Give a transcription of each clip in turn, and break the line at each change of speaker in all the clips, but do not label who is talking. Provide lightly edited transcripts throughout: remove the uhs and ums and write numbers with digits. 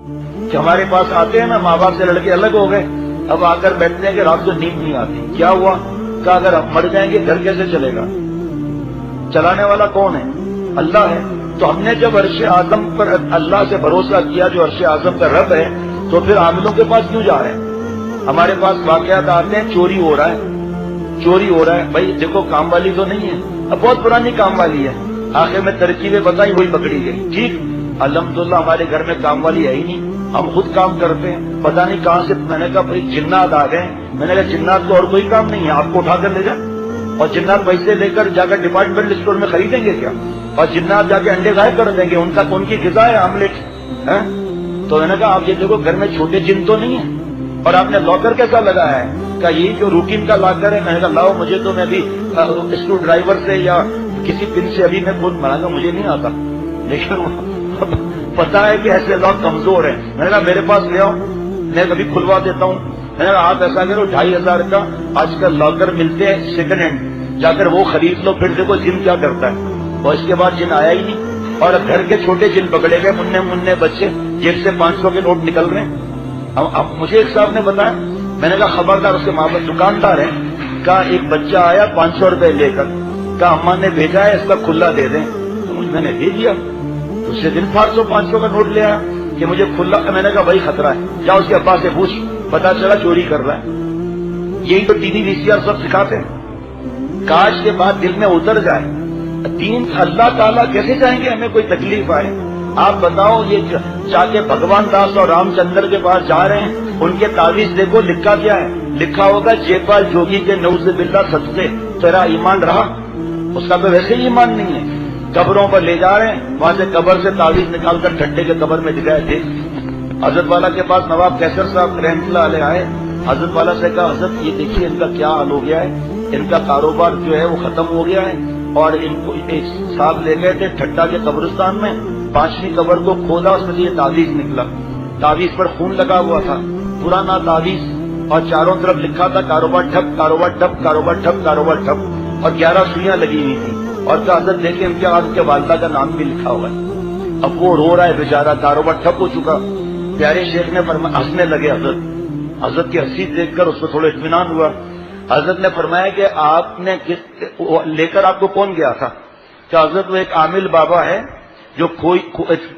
کہ ہمارے پاس آتے ہیں نا ماں باپ سے لڑکے الگ ہو گئے، اب آ کر بیٹھتے ہیں کہ رات کو نیند نہیں آتی، کیا ہوا؟ کہ اگر ہم مر جائیں گے گھر کیسے چلے گا؟ چلانے والا کون ہے؟ اللہ ہے۔ تو ہم نے جب عرش اعظم پر اللہ سے بھروسہ کیا جو عرش اعظم کا رب ہے، تو پھر عاملوں کے پاس کیوں جا رہے ہیں؟ ہمارے پاس واقعات آتے ہیں چوری ہو رہا ہے، چوری ہو رہا ہے، بھائی دیکھو کام والی تو نہیں ہے، اب بہت پرانی کام والی ہے، آخر میں ترکیبیں بتائی وہی پکڑی گئی، ٹھیک الحمدللہ ہمارے گھر میں کام والی ہے ہی نہیں، ہم خود کام کرتے ہیں، پتہ نہیں کہاں سے میں نے کہا بھائی جنات آ گئے، میں نے کہا جنات کو اور کوئی کام نہیں ہے، آپ کو اٹھا کر لے جائیں، اور جنات پیسے لے کر جا کر ڈپارٹمنٹ اسٹور میں خریدیں گے کیا؟ اور جنات جا کے انڈے غائب کر دیں گے، ان کی غذا ہے آملیٹ ہے؟ تو میں نے کہا آپ یہ دیکھو گھر میں چھوٹے جن تو نہیں ہیں، اور آپ نے لاکر کیسا لگایا ہے؟ کہ یہ جو روٹین کا لاکر ہے، میں نے کہا لاؤ مجھے تو میں ابھی اسکرو ڈرائیور سے یا کسی پن سے ابھی میں خود بنا گا، مجھے نہیں آتا، لیکن پتا ہے کہ ایسے لوگ کمزور ہیں، میں نے کہا میرے پاس لے آؤ میں کبھی کھلوا دیتا ہوں، میں نے کہا آپ ایسا کرو 2500 کا آج کل لاکر ملتے ہیں سیکنڈ ہینڈ، جا کر وہ خرید لو، پھر دیکھو جن کیا کرتا ہے۔ اور اس کے بعد جن آیا ہی نہیں، اور گھر کے چھوٹے جن پکڑے گئے، مننے بچے جیب سے 500 کے نوٹ نکل رہے ہیں۔ اب مجھے ایک صاحب نے بتایا، میں نے کہا خبردار، اس کے ماں باپ دکاندار ہیں، کہا ایک بچہ آیا 500 روپے لے کر، کہا اماں نے بھیجا ہے اس کا کھلا دے دیں، میں نے دے دیا، اسے دن 500 کا نوٹ لے آیا کہ مجھے کھلا، میں نے کہا بھائی خطرہ ہے، جا اس کے ابا سے پوچھ، پتا چلا چوری کر رہا ہے۔ یہی تو ٹی وی VCR سب سکھاتے ہیں، کاش کے بعد دل میں اتر جائے دین، اللہ تعالیٰ کیسے چاہیں گے ہمیں کوئی تکلیف آئے؟ آپ بتاؤ، یہ جا کے بھگوان داس اور رام چندر کے پاس جا رہے ہیں، ان کے تعویذ دیکھو لکھا کیا ہے، لکھا ہوگا جے پال جوگی کے نعوذ باللہ صدقے، تیرا ایمان رہا؟ اس کا تو ویسے ہی ایمان نہیں ہے۔ قبروں پر لے جا رہے ہیں، وہاں سے قبر سے تعویذ نکال کر ٹھٹے کے قبر میں دکھائے تھے۔ حضرت والا کے پاس نواب کیسر صاحب رحمۃ اللہ علیہ آئے، حضرت والا سے کہا حضرت یہ دیکھیے ان کا کیا حال ہو گیا ہے، ان کا کاروبار جو ہے وہ ختم ہو گیا ہے، اور ان کو ایک صاحب لے گئے تھے ٹھٹا کے قبرستان میں، 5ویں قبر کو کھولا، اس میں سے یہ تعویذ نکلا، تعویذ پر خون لگا ہوا تھا، پرانا تعویذ، اور چاروں طرف لکھا تھا کاروبار ٹھپ، کاروبار ٹھپ، کاروبار ٹھپ، کاروبار ٹھپ، اور 11 سوئیاں لگی ہوئی تھی، اور کہا حضرت دیکھیں ان کے والدہ کا نام بھی لکھا ہوا ہے۔ اب وہ رو رہا ہے بیچارہ، کاروبار ٹھپ ہو چکا۔ پیارے شیخ نے ہنسنے لگے، حضرت کی ہنسی دیکھ کر اس کو تھوڑا اطمینان ہوا۔ حضرت نے فرمایا کہ آپ نے لے کر آپ کو کون گیا تھا؟ کہ حضرت وہ ایک عامل بابا ہے جو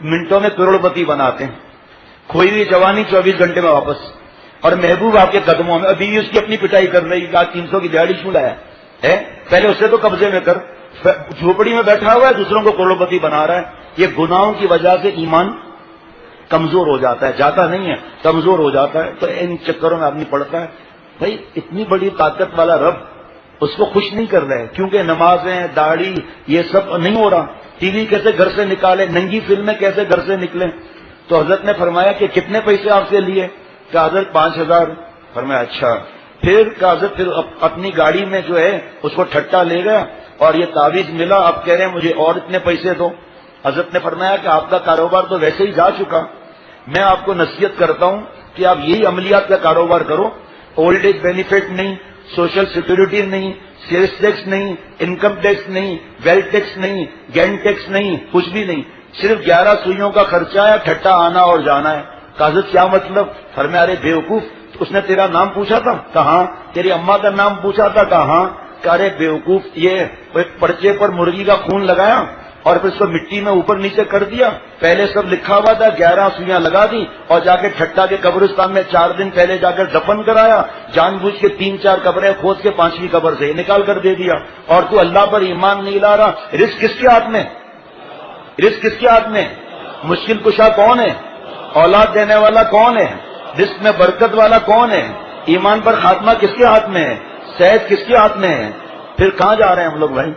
منٹوں میں کروڑ پتی بناتے ہیں، کھوئی ہوئی جوانی 24 گھنٹے میں واپس، اور محبوب آپ کے قدموں میں، ابھی اس کی اپنی پٹائی کر رہی، 300 کی دیہڑی کیوں لایا ہے؟ پہلے اسے تو قبضے میں کر، جھوپڑی میں بیٹھا ہوا ہے دوسروں کو کروڑ پتی بنا رہا ہے۔ یہ گناہوں کی وجہ سے ایمان کمزور ہو جاتا ہے، جاتا نہیں ہے، کمزور ہو جاتا ہے، تو ان چکروں میں آدمی پڑتا ہے۔ بھائی اتنی بڑی طاقت والا رب اس کو خوش نہیں کر رہے، کیونکہ نمازیں، داڑھی، یہ سب نہیں ہو رہا، ٹی وی کیسے گھر سے نکالے، ننگی فلمیں کیسے گھر سے نکلیں۔ تو حضرت نے فرمایا کہ کتنے پیسے آپ سے لیے؟ کہ حضرت 5000۔ فرمایا اچھا، پھر کہ حضرت پھر اپنی گاڑی میں جو ہے اس کو ٹھٹا لے گیا، اور یہ تعویذ ملا، آپ کہہ رہے ہیں مجھے اور اتنے پیسے دو۔ حضرت نے فرمایا کہ آپ کا کاروبار تو ویسے ہی جا چکا، میں آپ کو نصیحت کرتا ہوں کہ آپ یہی عملیات کا کاروبار کرو، اولڈ ایج بینیفٹ نہیں، سوشل سیکورٹی نہیں، سیلس ٹیکس نہیں، انکم ٹیکس نہیں، ویلتھ ٹیکس نہیں، گین ٹیکس نہیں، کچھ بھی نہیں، صرف 11 سوئیوں کا خرچہ ہے، ٹھٹا آنا اور جانا ہے۔ حضرت کیا مطلب؟ فرمایا ارے بیوقوف، اس نے تیرا نام پوچھا تھا؟ کہاں؟ تیری اماں کا نام پوچھا تھا؟ کہاں؟ کہ ارے بیوقوف، یہ پرچے پر مرغی کا خون لگایا اور پھر اس کو مٹی میں اوپر نیچے کر دیا، پہلے سب لکھا ہوا تھا، 11 سوئیاں لگا دی، اور جا کے ٹھٹا کے قبرستان میں 4 دن پہلے جا کر دفن کرایا، جان بوجھ کے 3-4 قبریں کھود کے 5ویں قبر سے نکال کر دے دیا، اور تو اللہ پر ایمان نہیں لا رہا۔ رزق کس کے ہاتھ میں؟ رزق کس کے ہاتھ میں؟ مشکل کشا کون ہے؟ اولاد دینے والا کون ہے؟ رزق میں برکت والا کون ہے؟ ایمان پر خاتمہ کس کے ہاتھ میں ہے؟ صحت کس کے ہاتھ میں ہے؟ پھر کہاں جا رہے ہیں ہم لوگ بھائی؟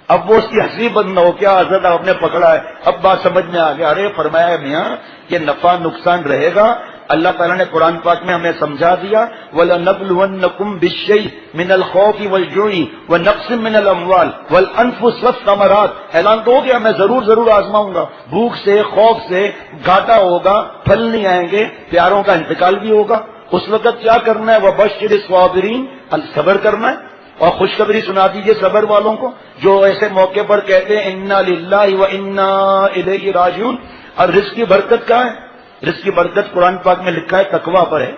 اب وہ اس کی ہنسی بند نہ ہو، کیا حضرت آپ نے پکڑا ہے، اب بات سمجھ میں آ گیا۔ ارے فرمایا میاں یہ نفع نقصان رہے گا، اللہ تعالیٰ نے قرآن پاک میں ہمیں سمجھا دیا، وَلَنَبْلُوَنَّكُمْ بِالشَّيْءِ مِنَ الْخَوْفِ وَالْجُوعِ وَنَقْصٍ مِنَ الْأَمْوَالِ وَالْأَنفُسِ وَالثَّمَرَاتِ، اعلان تو ہو گیا میں ضرور آزماؤں گا، بھوک سے، خوف سے، گھاٹا ہوگا، پھل نہیں آئیں گے، پیاروں کا انتقال بھی ہوگا، اس وقت کیا کرنا ہے؟ وَبَشِّرِ الصَّابِرِينَ، صبر کرنا ہے، اور خوشخبری سنا دیجئے صبر والوں کو جو ایسے موقع پر کہتے ہیں انا للہ و انا الیہ راجعون۔ اور رزق کی برکت کیا ہے؟ رزق کی برکت قرآن پاک میں لکھا ہے تقویٰ پر ہے.